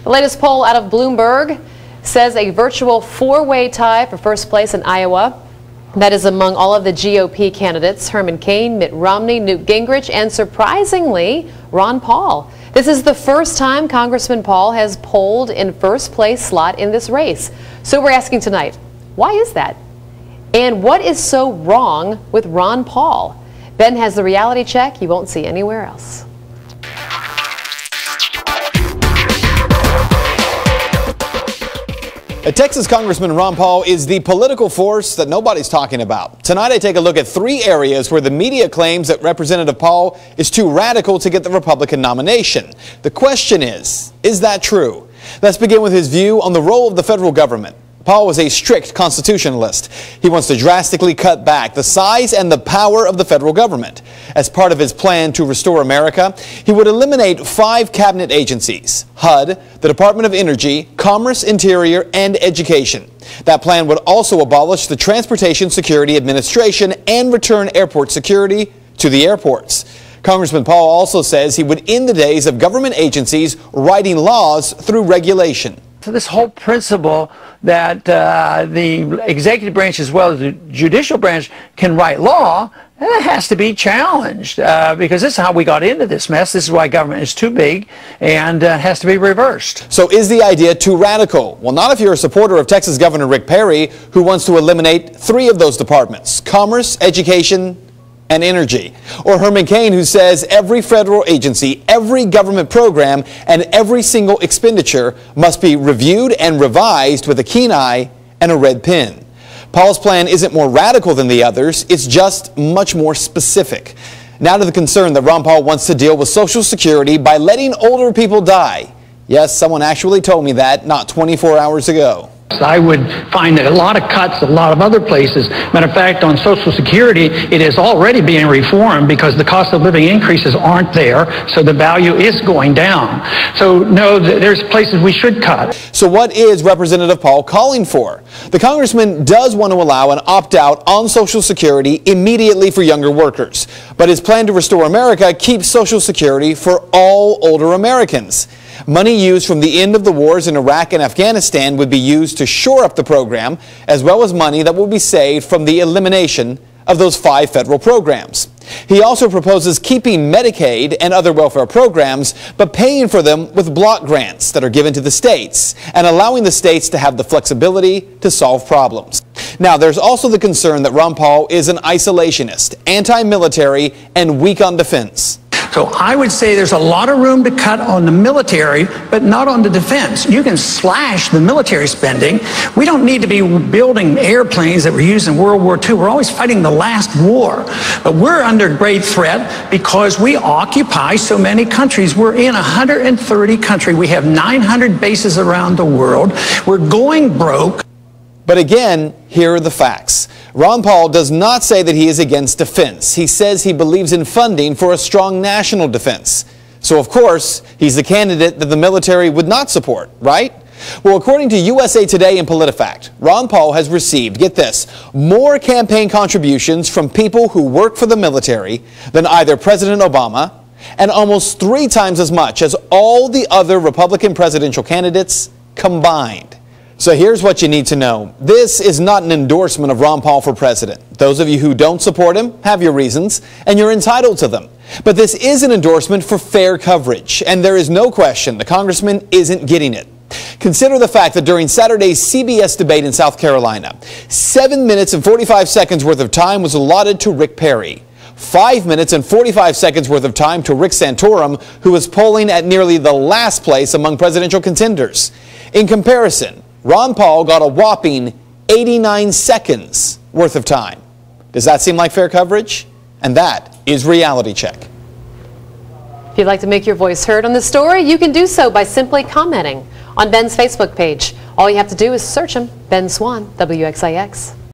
The latest poll out of Bloomberg says a virtual four-way tie for first place in Iowa. That is among all of the GOP candidates: Herman Cain, Mitt Romney, Newt Gingrich, and surprisingly, Ron Paul. This is the first time Congressman Paul has polled in first place slot in this race. So we're asking tonight, why is that? And what is so wrong with Ron Paul? Ben has the reality check you won't see anywhere else. Texas Congressman Ron Paul is the political force that nobody's talking about. Tonight I take a look at 3 areas where the media claims that Representative Paul is too radical to get the Republican nomination. The question is that true? Let's begin with his view on the role of the federal government. Paul was a strict constitutionalist. He wants to drastically cut back the size and the power of the federal government. As part of his plan to restore America, he would eliminate 5 cabinet agencies: HUD, the Department of Energy, Commerce, Interior, and Education. That plan would also abolish the Transportation Security Administration and return airport security to the airports. Congressman Paul also says he would end the days of government agencies writing laws through regulation. So this whole principle that the executive branch as well as the judicial branch can write law, that has to be challenged because this is how we got into this mess. This is why government is too big and has to be reversed. So is the idea too radical? Well, not if you're a supporter of Texas Governor Rick Perry, who wants to eliminate 3 of those departments: Commerce, Education, and Energy. Or Herman Cain, who says every federal agency, every government program, and every single expenditure must be reviewed and revised with a keen eye and a red pen. Paul's plan isn't more radical than the others, it's just much more specific. Now to the concern that Ron Paul wants to deal with Social Security by letting older people die. Yes, someone actually told me that not 24 hours ago. I would find that a lot of cuts, a lot of other places. Matter of fact, on Social Security, it is already being reformed because the cost of living increases aren't there, so the value is going down. So no, there's places we should cut. So what is Representative Paul calling for? The congressman does want to allow an opt-out on Social Security immediately for younger workers, but his plan to restore America keeps Social Security for all older Americans. Money used from the end of the wars in Iraq and Afghanistan would be used to shore up the program, as well as money that will be saved from the elimination of those 5 federal programs. He also proposes keeping Medicaid and other welfare programs, but paying for them with block grants that are given to the states and allowing the states to have the flexibility to solve problems. Now, there's also the concern that Ron Paul is an isolationist, anti-military, and weak on defense. So I would say there's a lot of room to cut on the military, but not on the defense. You can slash the military spending. We don't need to be building airplanes that were used in World War II. We're always fighting the last war. But we're under great threat because we occupy so many countries. We're in 130 countries. We have 900 bases around the world. We're going broke. But again, here are the facts. Ron Paul does not say that he is against defense. He says he believes in funding for a strong national defense. So, of course, he's the candidate that the military would not support, right? Well, according to USA Today and PolitiFact, Ron Paul has received, get this, more campaign contributions from people who work for the military than either President Obama, and almost 3 times as much as all the other Republican presidential candidates combined. So here's what you need to know. This is not an endorsement of Ron Paul for president. Those of you who don't support him have your reasons, and you're entitled to them. But this is an endorsement for fair coverage, and there is no question the congressman isn't getting it. Consider the fact that during Saturday's CBS debate in South Carolina, 7 minutes and 45 seconds worth of time was allotted to Rick Perry. 5 minutes and 45 seconds worth of time to Rick Santorum, who was polling at nearly the last place among presidential contenders. In comparison, Ron Paul got a whopping 89 seconds worth of time. Does that seem like fair coverage? And that is Reality Check. If you'd like to make your voice heard on this story, you can do so by simply commenting on Ben's Facebook page. All you have to do is search him, Ben Swann, WXIX.